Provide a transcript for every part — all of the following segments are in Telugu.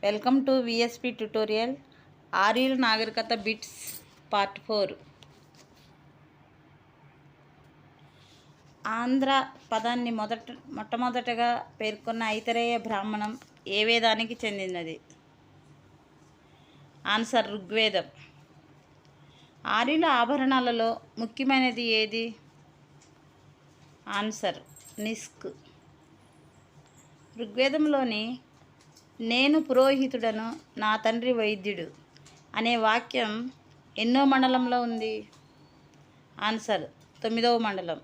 Welcome to VSP tutorial. ఆర్యుల నాగరికత బిట్స్ పార్ట్ 4. ఆంధ్ర పదాన్ని మొట్టమొదటగా పేర్కొన్న ఐతరేయ బ్రాహ్మణం ఏ వేదానికి చెందినది? ఆన్సర్ ఋగ్వేదం. ఆర్యుల ఆభరణాలలో ముఖ్యమైనది ఏది? ఆన్సర్ నిస్క్. ఋగ్వేదంలోని నేను పురోహితుడను, నా తండ్రి వైద్యుడు అనే వాక్యం ఎన్నో మండలంలో ఉంది? ఆన్సర్ 9వ మండలం.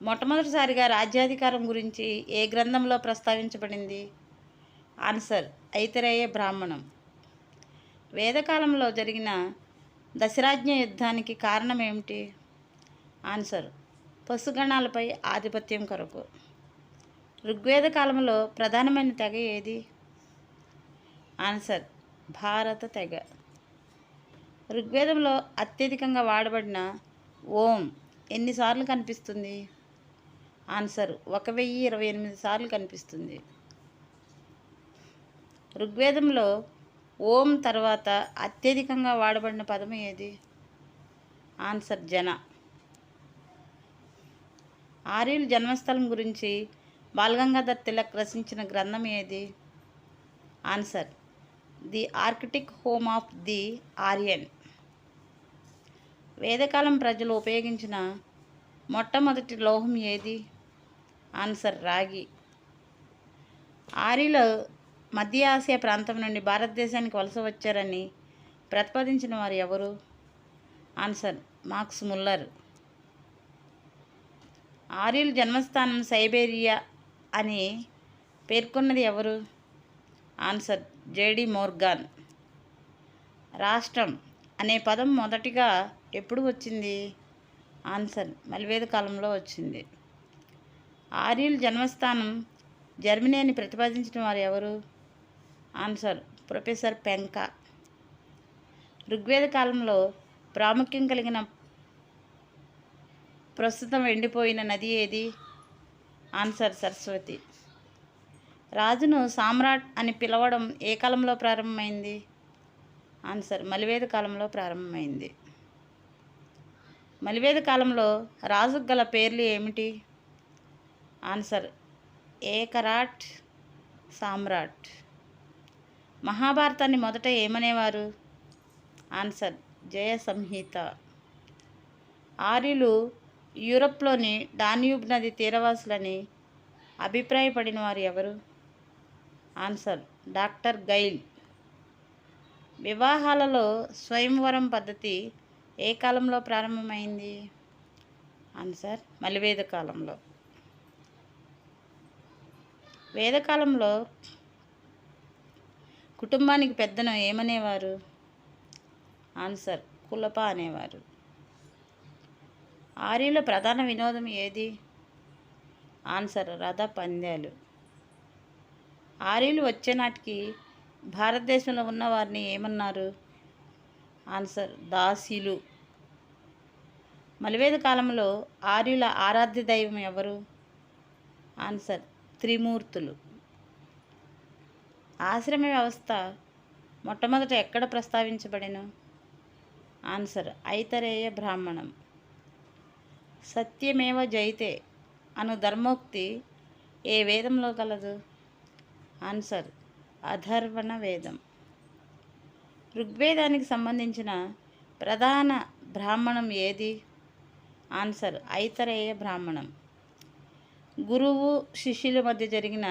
మొట్టమొదటిసారిగా రాజ్యాధికారం గురించి ఏ గ్రంథంలో ప్రస్తావించబడింది? ఆన్సర్ ఐతరేయ బ్రాహ్మణం. వేదకాలంలో జరిగిన దశరాజ్ఞ యుద్ధానికి కారణం ఏమిటి? ఆన్సర్ పశుగణాలపై ఆధిపత్యం కొరకు. ఋగ్వేద కాలంలో ప్రధానమైన తెగ ఏది? ఆన్సర్ భారత తెగ. ఋగ్వేదంలో అత్యధికంగా వాడబడిన ఓం ఎన్నిసార్లు కనిపిస్తుంది? ఆన్సర్ 1028 సార్లు కనిపిస్తుంది. ఋగ్వేదంలో ఓం తర్వాత అత్యధికంగా వాడబడిన పదం ఏది? ఆన్సర్ జన. ఆర్యుల జన్మస్థలం గురించి బాలగంగాధర్ తిలక్ రచించిన గ్రంథం ఏది? Answer the Arctic home of the Aryan. వేదకాలం ప్రజలు ఉపయోగించిన మొట్టమొదటి లోహం ఏది? ఆన్సర్ రాగి. ఆర్యులు మధ్య ఆసియా ప్రాంతం నుండి భారతదేశానికి వలస వచ్చారని ప్రతిపాదించిన వారు ఎవరు? Answer Max Muller. ఆర్యుల జన్మస్థానం సైబేరియా అని పేర్కొన్నది ఎవరు? Answer JD Morgan. రాష్ట్రం అనే పదం మొదటిగా ఎప్పుడు వచ్చింది? ఆన్సర్ మలివేద కాలంలో వచ్చింది. ఆర్యుల జన్మస్థానం జర్మనీ అని ప్రతిపాదించిన వారు ఎవరు? Answer professor పెంకా. ఋగ్వేద కాలంలో ప్రాముఖ్యం కలిగిన ప్రస్తుతం ఎండిపోయిన నది ఏది? ఆన్సర్ సరస్వతి. రాజును సామ్రాట్ అని పిలవడం ఏ కాలంలో ప్రారంభమైంది? ఆన్సర్ మలివేద కాలంలో ప్రారంభమైంది. మలివేద కాలంలో రాజుకు గల పేర్లు ఏమిటి? ఆన్సర్ ఏకరాట్, సామ్రాట్. మహాభారతాన్ని మొదట ఏమనేవారు? ఆన్సర్ జయ సంహిత. ఆర్యులు యూరప్లోని డాన్యూబ్ నది తీరవాసులని అభిప్రాయపడిన వారు ఎవరు? Answer doctor guile. వివాహాలలో స్వయంవరం పద్ధతి ఏ కాలంలో ప్రారంభమైంది? ఆన్సర్ మలివేద కాలంలో. వేదకాలంలో కుటుంబానికి పెద్దను ఏమనేవారు? ఆన్సర్ కులప అనేవారు. ఆర్యుల ప్రధాన వినోదం ఏది? ఆన్సర్ రథ పందాలు. ఆర్యులు వచ్చే నాటికి భారతదేశంలో ఉన్న వారిని ఏమన్నారు? ఆన్సర్ దాసీలు. మలివేద కాలంలో ఆర్యుల ఆరాధ్య దైవం ఎవరు? ఆన్సర్ త్రిమూర్తులు. ఆశ్రమ వ్యవస్థ మొట్టమొదట ఎక్కడ ప్రస్తావించబడెను? ఆన్సర్ ఐతరేయ బ్రాహ్మణం. సత్యమేవ జయతే అను ధర్మోక్తి ఏ వేదంలో కలదు? ఆన్సర్ అథర్వణ వేదం. ఋగ్వేదానికి సంబంధించిన ప్రధాన బ్రాహ్మణం ఏది? ఆన్సర్ ఐతరేయ బ్రాహ్మణం. గురువు శిష్యుల మధ్య జరిగిన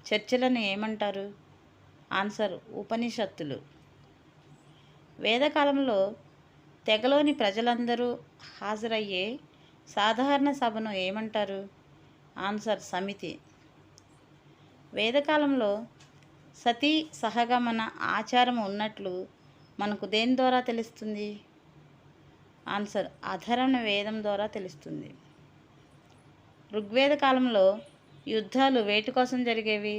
చర్చలను ఏమంటారు? ఆన్సర్ ఉపనిషత్తులు. వేదకాలంలో తెగలోని ప్రజలందరూ హాజరయ్యే సాధారణ సభను ఏమంటారు? ఆన్సర్ సమితి. వేదకాలంలో సతీ సహగమన ఆచారం ఉన్నట్లు మనకు దేని ద్వారా తెలుస్తుంది? ఆన్సర్ అధర్వణ వేదం ద్వారా తెలుస్తుంది. ఋగ్వేద కాలంలో యుద్ధాలు వేటి కోసం జరిగేవి?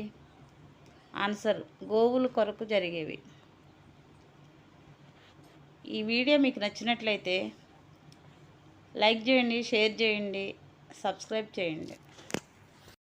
ఆన్సర్ గోవుల కొరకు జరిగేవి. ఈ వీడియో మీకు నచ్చినట్లయితే లైక్ చేయండి, షేర్ చేయండి, సబ్స్క్రైబ్ చేయండి.